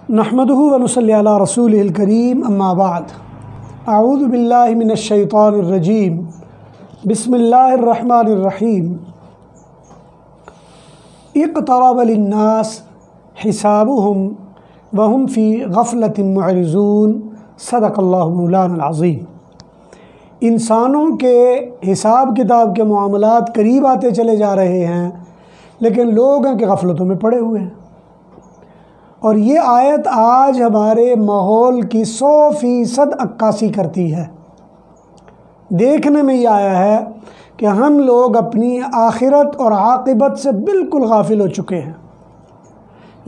نحمدہ و نصلی علی رسولہ الکریم اما بعد اعوذ باللہ من الشیطان الرجیم بسم اللہ الرحمن الرحیم اقترب للناس حسابهم وهم فی غفلۃ معرضون صدق اللہ مولانا العظیم۔ انسانوں کے حساب کتاب کے معاملات قریب آتے چلے جا رہے ہیں، لیکن لوگ ہیں کہ غفلتوں میں پڑے ہوئے ہیں۔ اور یہ آیت آج ہمارے ماحول کی 100% عکاسی کرتی ہے۔ دیکھنے میں یہ آیا ہے کہ ہم لوگ اپنی آخرت اور عاقبت سے بالکل غافل ہو چکے ہیں۔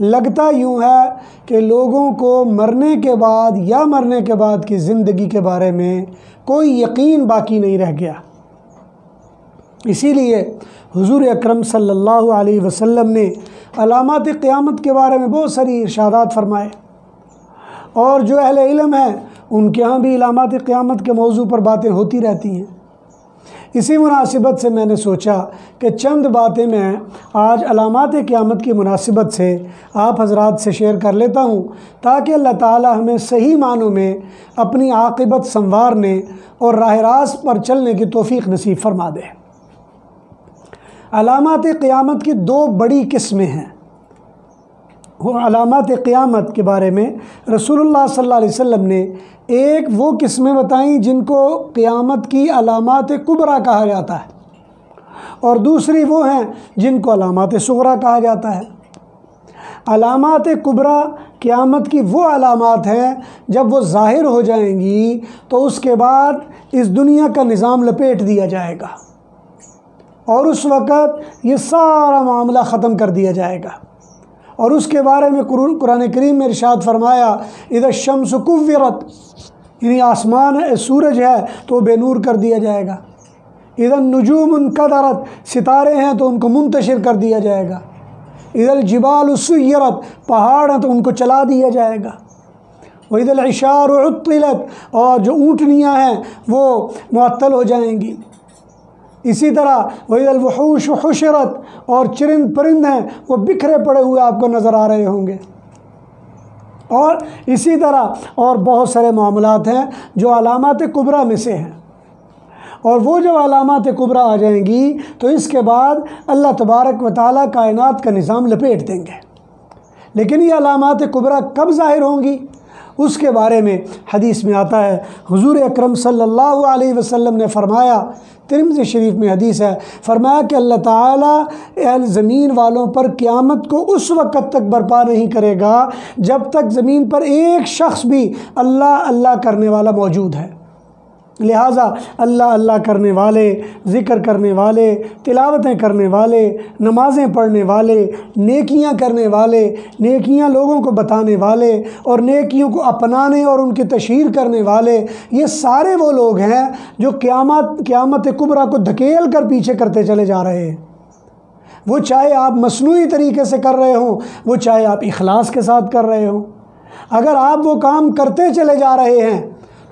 لگتا یوں ہے کہ لوگوں کو مرنے کے بعد یا مرنے کے بعد کی زندگی کے بارے میں کوئی یقین باقی نہیں رہ گیا۔ اسی لیے حضور اکرم صلی اللہ علیہ وسلم نے علامات قیامت کے بارے میں بہت ساری ارشادات فرمائے، اور جو اہل علم ہیں ان کے ہاں بھی علامات قیامت کے موضوع پر باتیں ہوتی رہتی ہیں۔ اسی مناسبت سے میں نے سوچا کہ چند باتیں میں آج علامات قیامت کی مناسبت سے آپ حضرات سے شیئر کر لیتا ہوں، تاکہ اللہ تعالی ہمیں صحیح معنوں میں اپنی عاقبت سنوارنے اور راہ راست پر چلنے کی توفیق نصیب فرما دے۔ علامات قیامت کی دو بڑی قسمیں ہیں۔ علامات قیامت کے بارے میں رسول اللہ صلی اللہ علیہ وسلم نے ایک وہ قسمیں بتائیں جن کو قیامت کی علامات کبریٰ کہا جاتا ہے، اور دوسری وہ ہیں جن کو علامات صغریٰ کہا جاتا ہے۔ علامات کبریٰ قیامت کی وہ علامات ہیں جب وہ ظاہر ہو جائیں گی تو اس کے بعد اس دنیا کا نظام لپیٹ دیا جائے گا، اور اس وقت یہ سارا معاملہ ختم کر دیا جائے گا۔ اور اس کے بارے میں قرآن کریم میں ارشاد فرمایا، اذا الشمس کورت، یعنی آسمان سورج ہے تو بے نور کر دیا جائے گا۔ اذا النجوم انکدرت، ستارے ہیں تو ان کو منتشر کر دیا جائے گا۔ اذا الجبال سیرت، پہاڑ ہیں تو ان کو چلا دیا جائے گا۔ واذا العشار عطلت، اور جو اونٹنیاں ہیں وہ معطل ہو جائیں گی۔ اسی طرح وَإِذَا الْوُحُوشُ حُشِرَتْ، اور چرند پرند ہیں وہ بکھرے پڑے ہوئے آپ کو نظر آ رہے ہوں گے۔ اور اسی طرح اور بہت سارے معاملات ہیں جو علامات کبریٰ میں سے ہیں، اور وہ جو علامات کبریٰ آ جائیں گی تو اس کے بعد اللہ تبارک و تعالیٰ کائنات کا نظام لپیٹ دیں گے۔ لیکن یہ علامات کبریٰ کب ظاہر ہوں گی اس کے بارے میں حدیث میں آتا ہے۔ حضور اکرم صلی اللہ علیہ وسلم نے فرمایا، ترمذی شریف میں حدیث ہے، فرمایا کہ اللہ تعالیٰ اہل زمین والوں پر قیامت کو اس وقت تک برپا نہیں کرے گا جب تک زمین پر ایک شخص بھی اللہ اللہ کرنے والا موجود ہے۔ لہٰذا اللہ اللہ کرنے والے، ذکر کرنے والے، تلاوتیں کرنے والے، نمازیں پڑھنے والے، نیکیاں کرنے والے، نیکیاں لوگوں کو بتانے والے، اور نیکیوں کو اپنانے اور ان کی تشہیر کرنے والے، یہ سارے وہ لوگ ہیں جو قیامت کبریٰ کو دھکیل کر پیچھے کرتے چلے جا رہے ہیں۔ وہ چاہے آپ مصنوعی طریقے سے کر رہے ہوں، وہ چاہے آپ اخلاص کے ساتھ کر رہے ہوں، اگر آپ وہ کام کرتے چلے جا رہے ہیں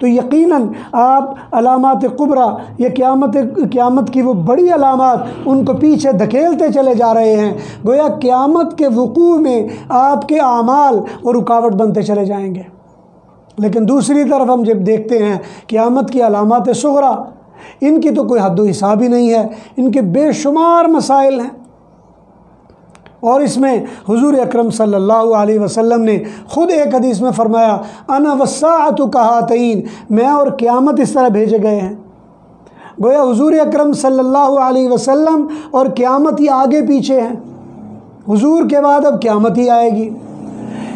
تو یقیناً آپ علامات کبریٰ، یہ قیامت کی وہ بڑی علامات، ان کو پیچھے دھکیلتے چلے جا رہے ہیں۔ گویا قیامت کے وقوع میں آپ کے اعمال وہ رکاوٹ بنتے چلے جائیں گے۔ لیکن دوسری طرف ہم جب دیکھتے ہیں قیامت کی علامات صغریٰ، ان کی تو کوئی حد و حساب ہی نہیں ہے، ان کے بے شمار مسائل ہیں۔ اور اس میں حضور اکرم صلی اللہ علیہ وسلم نے خود ایک حدیث میں فرمایا، انا والساعۃ کہاتین، میں اور قیامت اس طرح بھیجے گئے ہیں۔ گویا حضور اکرم صلی اللہ علیہ وسلم اور قیامت ہی آگے پیچھے ہیں۔ حضور کے بعد اب قیامت ہی آئے گی۔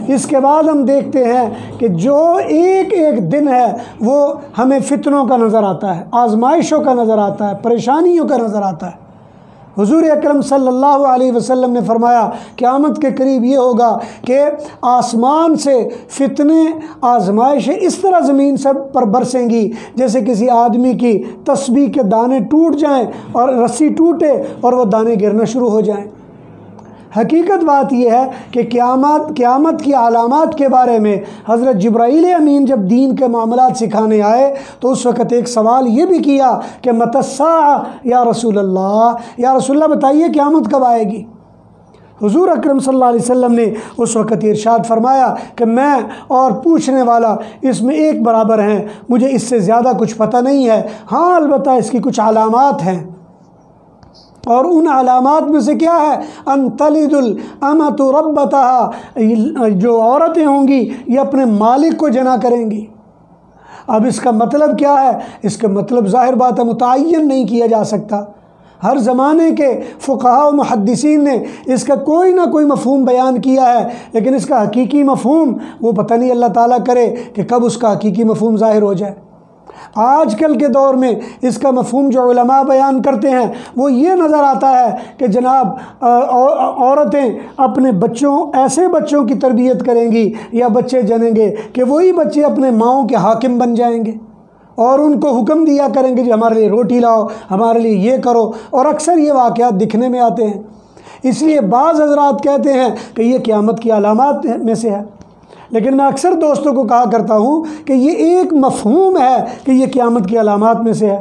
اس کے بعد ہم دیکھتے ہیں کہ جو ایک ایک دن ہے وہ ہمیں فتنوں کا نظر آتا ہے، آزمائشوں کا نظر آتا ہے، پریشانیوں کا نظر آتا ہے۔ حضور اکرم صلی اللہ علیہ وسلم نے فرمایا قیامت کے قریب یہ ہوگا کہ آسمان سے فتنے، آزمائشیں اس طرح زمین سے پر برسیں گی جیسے کسی آدمی کی تسبیح کے دانے ٹوٹ جائیں اور رسی ٹوٹے اور وہ دانے گرنا شروع ہو جائیں۔ حقیقت بات یہ ہے کہ قیامت کی علامات کے بارے میں حضرت جبرائیل امین جب دین کے معاملات سکھانے آئے تو اس وقت ایک سوال یہ بھی کیا کہ متی الساعہ یا رسول اللہ، یا رسول اللہ بتائیے قیامت کب آئے گی؟ حضور اکرم صلی اللہ علیہ وسلم نے اس وقت ارشاد فرمایا کہ میں اور پوچھنے والا اس میں ایک برابر ہیں، مجھے اس سے زیادہ کچھ پتہ نہیں ہے، ہاں البتہ اس کی کچھ علامات ہیں، اور ان علامات میں سے کیا ہے؟ ان تلد الامۃ ربتہا، جو عورتیں ہوں گی یہ اپنے مالک کو جنا کریں گی۔ اب اس کا مطلب کیا ہے؟ اس کا مطلب ظاہر بات ہے متعین نہیں کیا جا سکتا، ہر زمانے کے فقہاء و محدثین نے اس کا کوئی نہ کوئی مفہوم بیان کیا ہے، لیکن اس کا حقیقی مفہوم وہ پتہ نہیں اللہ تعالیٰ کرے کہ کب اس کا حقیقی مفہوم ظاہر ہو جائے۔ آج کل کے دور میں اس کا مفہوم جو علماء بیان کرتے ہیں وہ یہ نظر آتا ہے کہ جناب عورتیں اپنے بچوں، ایسے بچوں کی تربیت کریں گی یا بچے جنیں گے کہ وہی بچے اپنے ماؤں کے حاکم بن جائیں گے اور ان کو حکم دیا کریں گے جی ہمارے لیے روٹی لاؤ، ہمارے لیے یہ کرو، اور اکثر یہ واقعات دکھنے میں آتے ہیں۔ اس لیے بعض حضرات کہتے ہیں کہ یہ قیامت کی علامات میں سے ہے، لیکن میں اکثر دوستوں کو کہا کرتا ہوں کہ یہ ایک مفہوم ہے کہ یہ قیامت کی علامات میں سے ہے۔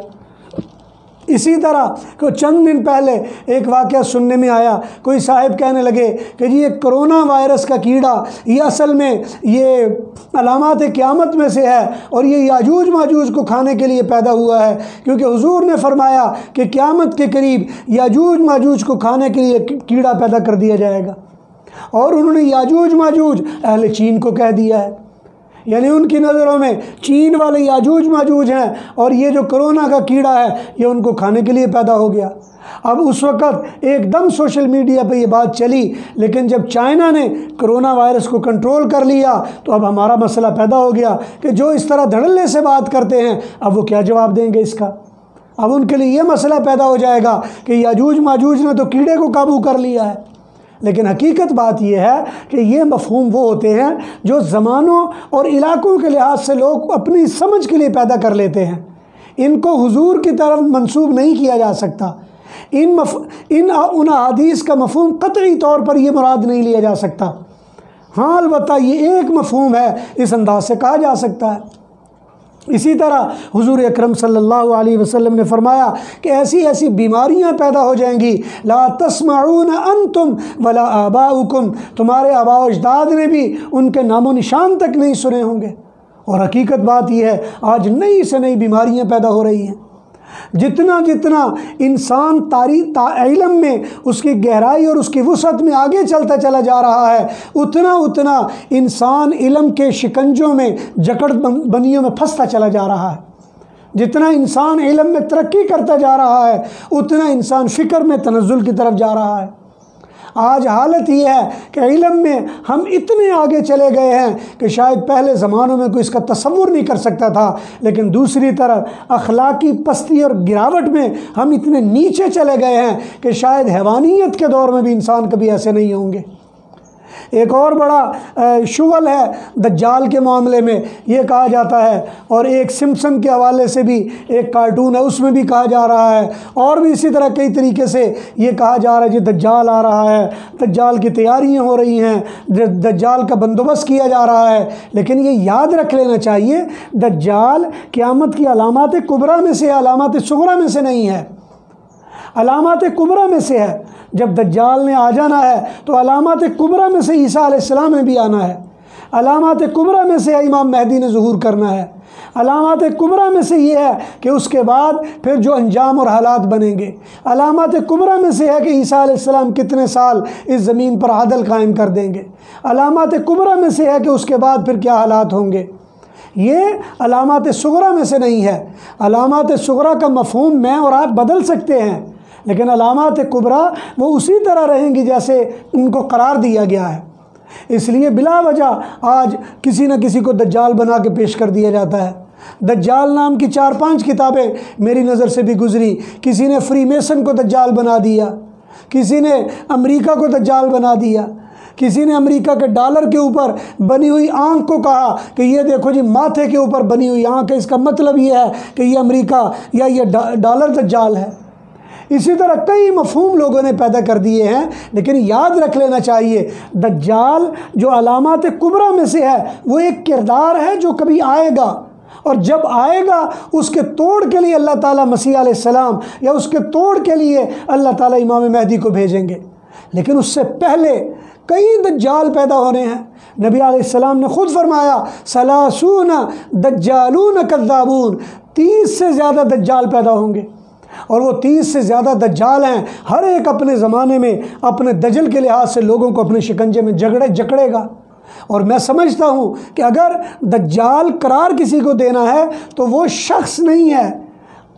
اسی طرح کہ چند دن پہلے ایک واقعہ سننے میں آیا، کوئی صاحب کہنے لگے کہ جی یہ کرونا وائرس کا کیڑا یہ اصل میں یہ علامات قیامت میں سے ہے اور یہ یاجوج ماجوج کو کھانے کے لیے پیدا ہوا ہے، کیونکہ حضور نے فرمایا کہ قیامت کے قریب یاجوج ماجوج کو کھانے کے لیے کیڑا پیدا کر دیا جائے گا، اور انہوں نے یاجوج ماجوج اہل چین کو کہہ دیا ہے، یعنی ان کی نظروں میں چین والے یاجوج ماجوج ہیں اور یہ جو کرونا کا کیڑا ہے یہ ان کو کھانے کے لیے پیدا ہو گیا۔ اب اس وقت ایک دم سوشل میڈیا پہ یہ بات چلی، لیکن جب چائنا نے کرونا وائرس کو کنٹرول کر لیا تو اب ہمارا مسئلہ پیدا ہو گیا کہ جو اس طرح دھڑلے سے بات کرتے ہیں اب وہ کیا جواب دیں گے اس کا۔ اب ان کے لیے یہ مسئلہ پیدا ہو جائے گا کہ یاجوج ماجوج نے تو کیڑے کو قابو کر لیا ہے، لیکن حقیقت بات یہ ہے کہ یہ مفہوم وہ ہوتے ہیں جو زمانوں اور علاقوں کے لحاظ سے لوگ اپنی سمجھ کے لیے پیدا کر لیتے ہیں، ان کو حضور کی طرف منسوب نہیں کیا جا سکتا، ان احادیث کا مفہوم قطعی طور پر یہ مراد نہیں لیا جا سکتا۔ ہاں البتہ یہ ایک مفہوم ہے، اس انداز سے کہا جا سکتا ہے۔ اسی طرح حضور اکرم صلی اللہ علیہ وسلم نے فرمایا کہ ایسی ایسی بیماریاں پیدا ہو جائیں گی، لا تسمعون انتم ولا آباؤکم، تمہارے آباء و اجداد نے بھی ان کے نام و نشان تک نہیں سنے ہوں گے۔ اور حقیقت بات یہ ہے آج نئی سے نئی بیماریاں پیدا ہو رہی ہیں، جتنا جتنا انسان علم میں اس کی گہرائی اور اس کی وسعت میں آگے چلتا چلا جا رہا ہے، اتنا اتنا انسان علم کے شکنجوں میں جکڑ بندیوں میں پھنستا چلا جا رہا ہے۔ جتنا انسان علم میں ترقی کرتا جا رہا ہے اتنا انسان فکر میں تنزل کی طرف جا رہا ہے۔ آج حالت یہ ہے کہ علم میں ہم اتنے آگے چلے گئے ہیں کہ شاید پہلے زمانوں میں کوئی اس کا تصور نہیں کر سکتا تھا، لیکن دوسری طرف اخلاقی پستی اور گراوٹ میں ہم اتنے نیچے چلے گئے ہیں کہ شاید حیوانیت کے دور میں بھی انسان کبھی ایسے نہیں ہوں گے۔ ایک اور بڑا شغل ہے دجال کے معاملے میں، یہ کہا جاتا ہے، اور ایک سمسن کے حوالے سے بھی ایک کارٹون ہے اس میں بھی کہا جا رہا ہے، اور بھی اسی طرح کئی طریقے سے یہ کہا جا رہا ہے کہ دجال آ رہا ہے، دجال کی تیاریاں ہو رہی ہیں، دجال کا بندوبست کیا جا رہا ہے۔ لیکن یہ یاد رکھ لینا چاہیے دجال قیامت کی علامات کبریٰ میں سے، علامات صغریٰ میں سے نہیں ہے، علامات کبریٰ میں سے ہے۔ جب دجال نے آ جانا ہے تو علامات کبریٰ میں سے عیسیٰ علیہ السلام نے بھی آنا ہے، علامات کبریٰ میں سے امام مہدی نے ظہور کرنا ہے، علامات کبریٰ میں سے یہ ہے کہ اس کے بعد پھر جو انجام اور حالات بنیں گے، علامات کبریٰ میں سے ہے کہ عیسیٰ علیہ السلام کتنے سال اس زمین پر عدل قائم کر دیں گے، علامات کبریٰ میں سے ہے کہ اس کے بعد پھر کیا حالات ہوں گے۔ یہ علامات صغریٰ میں سے نہیں ہے۔ علامات صغریٰ کا مفہوم میں اور آپ بدل سکتے ہیں، لیکن علامات کبریٰ وہ اسی طرح رہیں گی جیسے ان کو قرار دیا گیا ہے۔ اس لیے بلا وجہ آج کسی نہ کسی کو دجال بنا کے پیش کر دیا جاتا ہے۔ دجال نام کی 4-5 کتابیں میری نظر سے بھی گزری، کسی نے فری میسن کو دجال بنا دیا، کسی نے امریکہ کو دجال بنا دیا، کسی نے امریکہ کے ڈالر کے اوپر بنی ہوئی آنکھ کو کہا کہ یہ دیکھو جی ماتھے کے اوپر بنی ہوئی آنکھ ہے، اس کا مطلب یہ ہے کہ یہ امریکہ یا یہ ڈالر دجال ہے۔ اسی طرح کئی مفہوم لوگوں نے پیدا کر دیے ہیں، لیکن یاد رکھ لینا چاہیے دجال جو علامات کبریٰ میں سے ہے وہ ایک کردار ہے جو کبھی آئے گا، اور جب آئے گا اس کے توڑ کے لیے اللہ تعالیٰ مسیح علیہ السلام یا اس کے توڑ کے لیے اللہ تعالیٰ امام مہدی کو بھیجیں گے۔ لیکن اس سے پہلے کئی دجال پیدا ہونے ہیں۔ نبی علیہ السلام نے خود فرمایا 30 دجالون کذابون، 30 سے زیادہ دجال پیدا ہوں گے، اور وہ 30 سے زیادہ دجال ہیں، ہر ایک اپنے زمانے میں اپنے دجل کے لحاظ سے لوگوں کو اپنے شکنجے میں جکڑے گا۔ اور میں سمجھتا ہوں کہ اگر دجال قرار کسی کو دینا ہے تو وہ شخص نہیں ہے،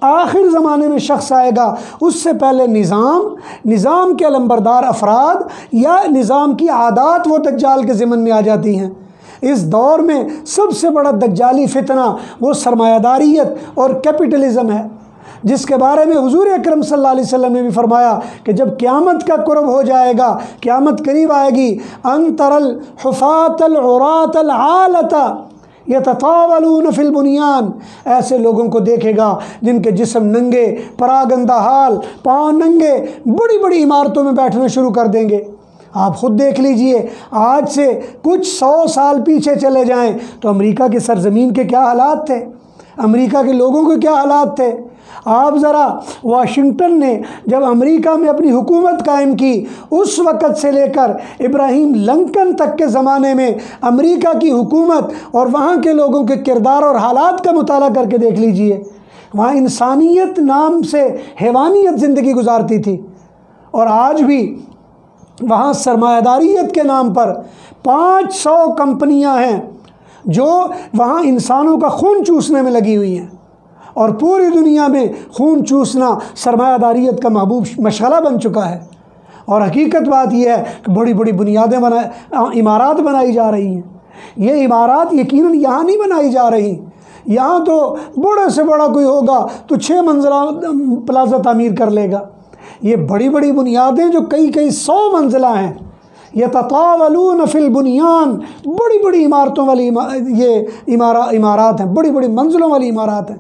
آخر زمانے میں شخص آئے گا، اس سے پہلے نظام کے علمبردار افراد یا نظام کی عادات وہ دجال کے ضمن میں آ جاتی ہیں۔ اس دور میں سب سے بڑا دجالی فتنہ وہ سرمایہ داریت اور کیپٹلزم ہے، جس کے بارے میں حضور اکرم صلی اللہ علیہ وسلم نے بھی فرمایا کہ جب قیامت کا قرب ہو جائے گا، قیامت قریب آئے گی، انتر الحفاة العراة العالة یتطاولون فی البنیان، ایسے لوگوں کو دیکھے گا جن کے جسم ننگے، پراگندہ حال، پاؤں ننگے، بڑی بڑی عمارتوں میں بیٹھنا شروع کر دیں گے۔ آپ خود دیکھ لیجئے، آج سے کچھ 100 سال پیچھے چلے جائیں تو امریکہ کے سرزمین کے کیا حالات تھے، امریکہ کے لوگوں کے کیا حالات تھے۔ آپ ذرا واشنگٹن نے جب امریکہ میں اپنی حکومت قائم کی، اس وقت سے لے کر ابراہیم لنکن تک کے زمانے میں امریکہ کی حکومت اور وہاں کے لوگوں کے کردار اور حالات کا مطالعہ کر کے دیکھ لیجئے۔ وہاں انسانیت نام سے حیوانیت زندگی گزارتی تھی، اور آج بھی وہاں سرمایہ داریت کے نام پر 500 کمپنیاں ہیں جو وہاں انسانوں کا خون چوسنے میں لگی ہوئی ہیں، اور پوری دنیا میں خون چوسنا سرمایہ داریت کا محبوب مشغلہ بن چکا ہے۔ اور حقیقت بات یہ ہے کہ بڑی بڑی بنیادیں عمارات بنائی جا رہی ہیں۔ یہ عمارات یقیناً یہاں نہیں بنائی جا رہی، یہاں تو بڑے سے بڑا کوئی ہوگا تو 6 منزلہ پلازہ تعمیر کر لے گا۔ یہ بڑی بڑی بنیادیں جو کئی 100 منزلہ ہیں، یتطاولون فی البنیان، بڑی بڑی عمارتوں والی یہ عمارات ہیں، بڑی بڑی منزلوں والی عمارات ہیں۔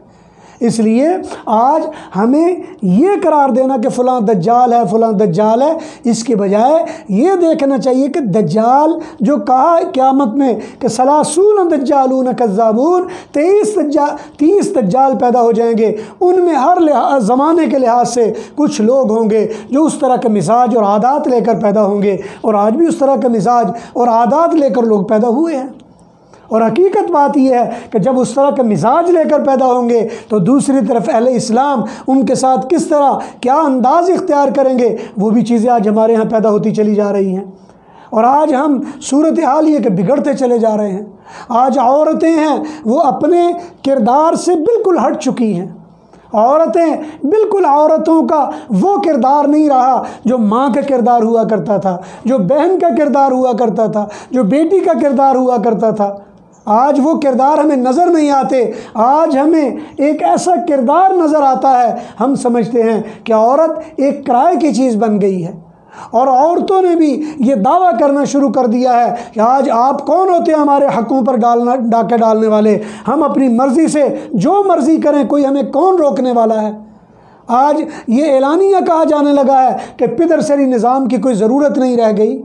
اس لیے آج ہمیں یہ قرار دینا کہ فلاں دجال ہے، فلاں دجال ہے، اس کے بجائے یہ دیکھنا چاہیے کہ دجال جو کہا قیامت میں کہ 30 دجالون کذابون، 30 دجال پیدا ہو جائیں گے، ان میں ہر زمانے کے لحاظ سے کچھ لوگ ہوں گے جو اس طرح کے مزاج اور عادات لے کر پیدا ہوں گے، اور آج بھی اس طرح کے مزاج اور عادات لے کر لوگ پیدا ہوئے ہیں۔ اور حقیقت بات یہ ہے کہ جب اس طرح کا مزاج لے کر پیدا ہوں گے تو دوسری طرف اہل اسلام ان کے ساتھ کس طرح کیا انداز اختیار کریں گے، وہ بھی چیزیں آج ہمارے ہاں پیدا ہوتی چلی جا رہی ہیں۔ اور آج ہم صورتحال یہ کہ بگڑتے چلے جا رہے ہیں۔ آج عورتیں ہیں وہ اپنے کردار سے بالکل ہٹ چکی ہیں۔ عورتیں بالکل عورتوں کا وہ کردار نہیں رہا جو ماں کا کردار ہوا کرتا تھا، جو بہن کا کردار ہوا کرتا تھا، جو بیٹی کا کردار ہوا کرتا تھا۔ آج وہ کردار ہمیں نظر نہیں آتے، آج ہمیں ایک ایسا کردار نظر آتا ہے، ہم سمجھتے ہیں کہ عورت ایک کرائے کی چیز بن گئی ہے۔ اور عورتوں نے بھی یہ دعویٰ کرنا شروع کر دیا ہے کہ آج آپ کون ہوتے ہیں ہمارے حقوں پر ڈاکے ڈالنے والے، ہم اپنی مرضی سے جو مرضی کریں، کوئی ہمیں کون روکنے والا ہے۔ آج یہ اعلانیہ کہا جانے لگا ہے کہ پدرسری نظام کی کوئی ضرورت نہیں رہ گئی،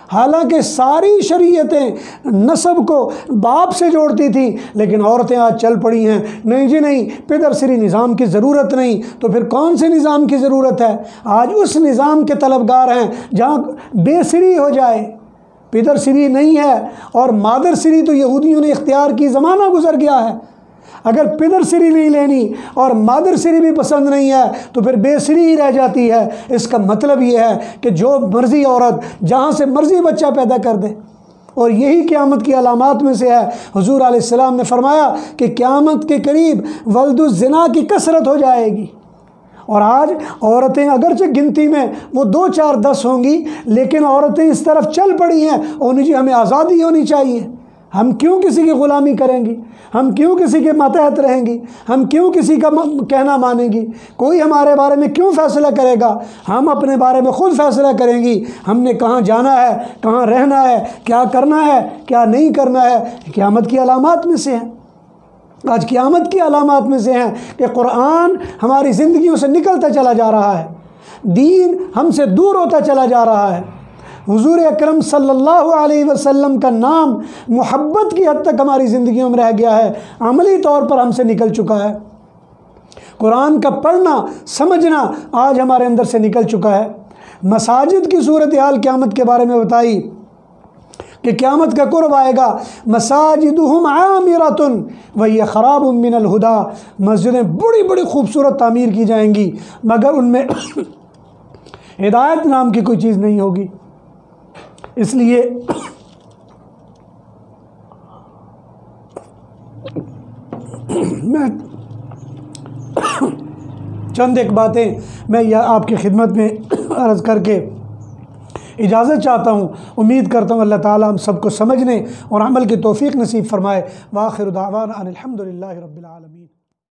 حالانکہ ساری شریعتیں نسب کو باپ سے جوڑتی تھیں، لیکن عورتیں آج چل پڑی ہیں نہیں جی نہیں، پدرسری نظام کی ضرورت نہیں، تو پھر کون سے نظام کی ضرورت ہے؟ آج اس نظام کے طلبگار ہیں جہاں بے سری ہو جائے، پدرسری نہیں ہے، اور مادر سری تو یہودیوں نے اختیار کی، زمانہ گزر گیا ہے۔ اگر پدر سری نہیں لینی اور مادر سری بھی پسند نہیں ہے تو پھر بے سری ہی رہ جاتی ہے۔ اس کا مطلب یہ ہے کہ جو مرضی عورت جہاں سے مرضی بچہ پیدا کر دے، اور یہی قیامت کی علامات میں سے ہے۔ حضور علیہ السلام نے فرمایا کہ قیامت کے قریب ولد الزنا کی کثرت ہو جائے گی، اور آج عورتیں اگرچہ گنتی میں وہ 2 4 10 ہوں گی، لیکن عورتیں اس طرف چل پڑی ہیں، اور جی ہمیں آزادی ہونی چاہیے، ہم کیوں کسی کی غلامی کریں گی، ہم کیوں کسی کے ماتحت رہیں گی، ہم کیوں کسی کا کہنا مانیں گی، کوئی ہمارے بارے میں کیوں فیصلہ کرے گا، ہم اپنے بارے میں خود فیصلہ کریں گی، ہم نے کہاں جانا ہے، کہاں رہنا ہے، کیا کرنا ہے، کیا نہیں کرنا ہے۔ قیامت کی علامات میں سے ہیں، آج قیامت کی علامات میں سے ہیں کہ قرآن ہماری زندگیوں سے نکلتا چلا جا رہا ہے، دین ہم سے دور ہوتا چلا جا رہا ہے۔ حضور اکرم صلی اللہ علیہ وسلم کا نام محبت کی حد تک ہماری زندگیوں میں رہ گیا ہے، عملی طور پر ہم سے نکل چکا ہے۔ قرآن کا پڑھنا سمجھنا آج ہمارے اندر سے نکل چکا ہے۔ مساجد کی صورتحال قیامت کے بارے میں بتائی کہ قیامت کا قرب آئے گا، مساجدہم عامرۃ وہی خراب من الہدی، مسجدیں بڑی بڑی خوبصورت تعمیر کی جائیں گی مگر ان میں ہدایت نام کی کوئی چیز نہیں ہوگی۔ اس لیے میں چند ایک باتیں میں آپ کی خدمت میں عرض کر کے اجازت چاہتا ہوں۔ امید کرتا ہوں اللہ تعالیٰ ہم سب کو سمجھنے اور عمل کی توفیق نصیب فرمائے۔ وآخر دعوانا ان الحمد للہ رب العالمین۔